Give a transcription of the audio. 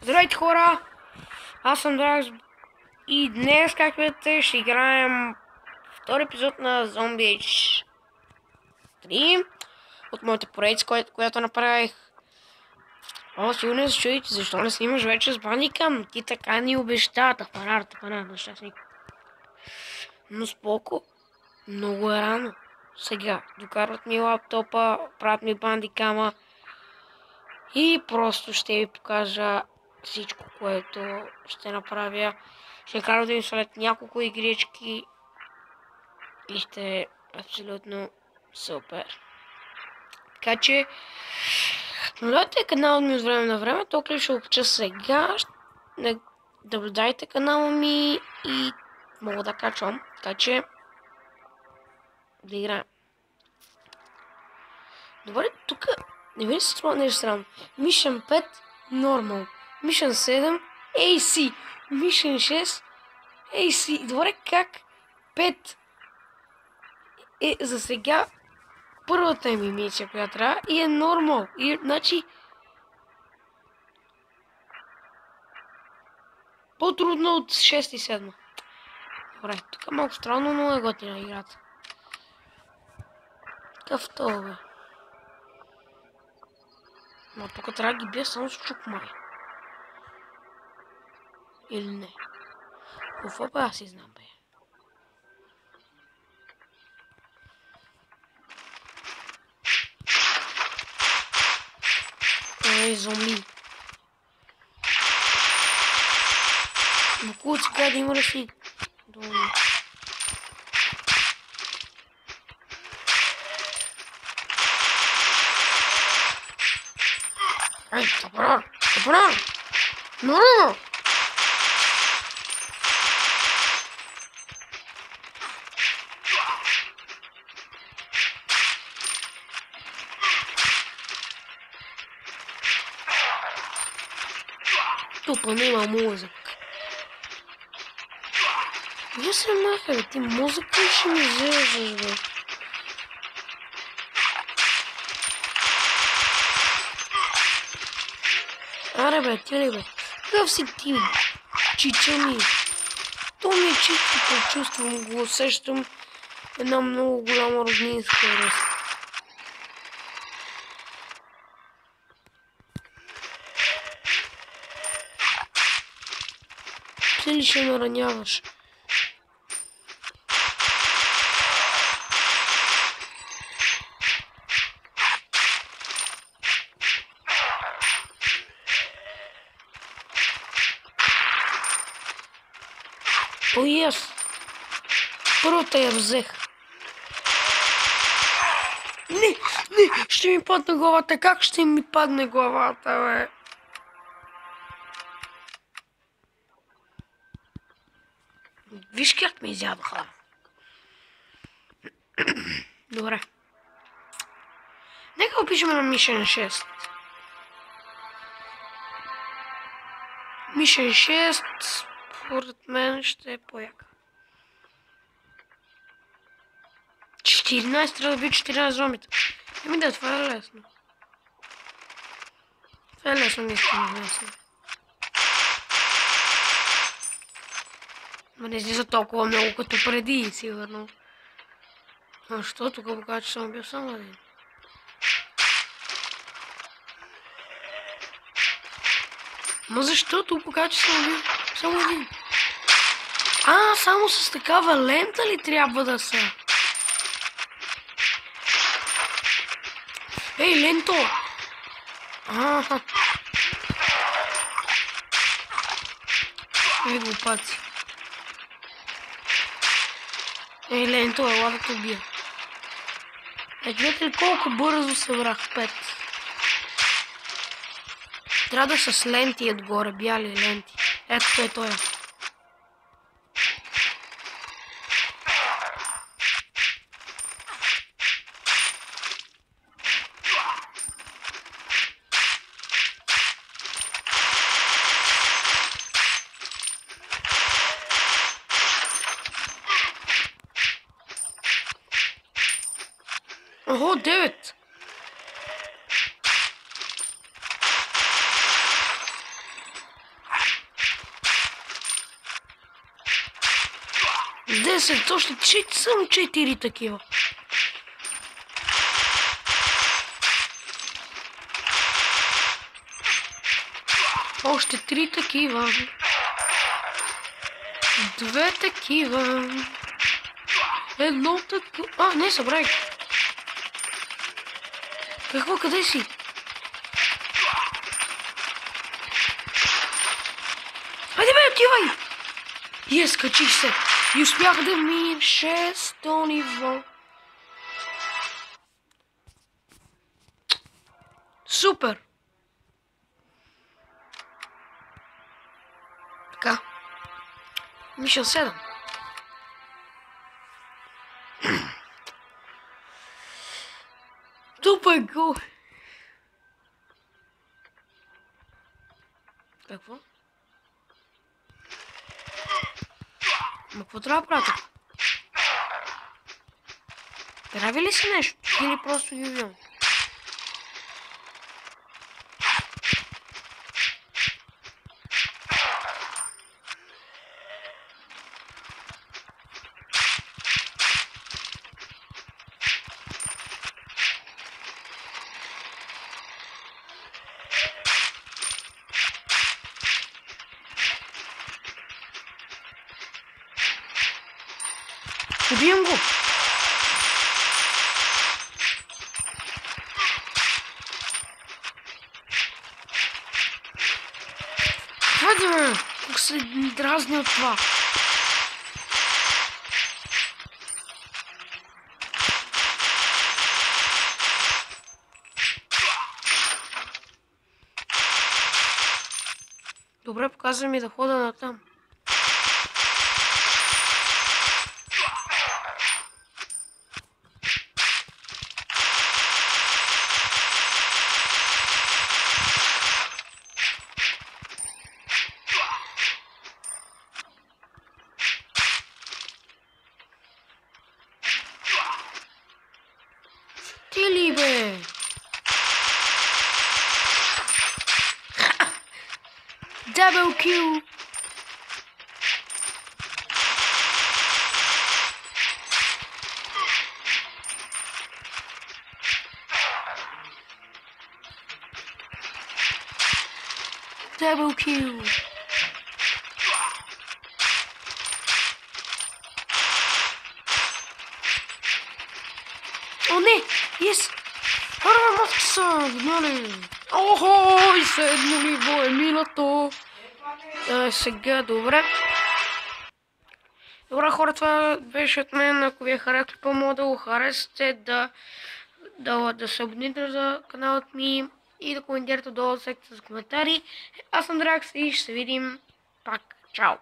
Здравейте хора! Аз съм Драгс и днес, как видите, ще играем втори епизод на Zombie Age 3 от моята поредица, която направих. Сигурно се чудите, защо не снимаш вече с Bandicam? Ти така ни обеща. Тапанар, нещастник. Но споко, много е рано. Сега, докарват ми лаптопа, правят ми Bandicam и просто ще ви покажа всичко, което ще направя. Ще карам да им след няколко игрички и ще е абсолютно супер. Така че, наблюдайте канала ми от време на време, толкова ще обуча сега. Наблюдайте канала ми и мога да качвам. Така че, да играем. Добре, тук не ви се струва нещо странно. Mission 5 Normal. Mission 7 AC. Mission 6 AC. Добре, как 5 е за сега първата ми мисия, която трябва и е Normal. И значи по-трудно от 6 и 7. Добре, тук е малко странно, но е готина играта. Какъв това, бе? Но тук трябва да ги бия само с чук, май. Или не? Какво бе, аз си знам, бе. Ей, зомби. Букуци, къде има да си? Долу. Ей, тапарар! Но! Тупо няма музик. Я се маха, бе, ти музика ще ми взеждаш, бе. Аре, бе, ти ли, бе? Какъв си ти, чича ми? То ми е чичото, чувствам го, усещам една много голяма роднинска връзка. Ти ли ще ме раняваш? О, ес! Първата я взех. Не! Ще ми падне главата. Как ще ми падне главата, бе? Виж как ме изядоха. Добре. Нека опишем на Mission 6. Mission 6, според мен ще е по-яка. 14, трябва да би 14 зомбита. Еми да, това е лесно. Това е лесно, наистина лесно. Ма не излиза толкова много като преди, сигурно. Защо? Тук покажа, че съм бил само един. Ма защо? Тук покажа, че съм бил само един. Само с такава лента ли трябва да са? Ей, ленто! Ей, глупаци. Ей, ленто, ела да те убия. Гледате ли колко бързо се врах? 5. Трябва да са с ленти отгоре, бяли ленти. Ето е той. Ого, 9! 10, още само 4 такива. Още 3 такива. 2 такива. Едно такива. А, не, събрах. Какво, къде си? Хайде бе, отивай! Скачих се. И успях да минем 6-то ниво. Супер! Така. Мишън 7. Тупа го! Какво? Ма какво трябва да правя? Прави ли си нещо? Или просто ги убивам? Убием го! Хайде бе! Как се дразни от това? Добре, показва ми да хода натам. Ти ли бе? Double kill! Double kill! О, не! Yes! Първа маска! Нали? Охо! И седмо ниво е минато! Сега, добре. Добре, хора, това беше от мен. Ако ви е харесало, по-мога да го харесате, да се абонирате за каналът ми и да коментирате долу в секцията за коментари. Аз съм Дракс и ще се видим пак. Чао!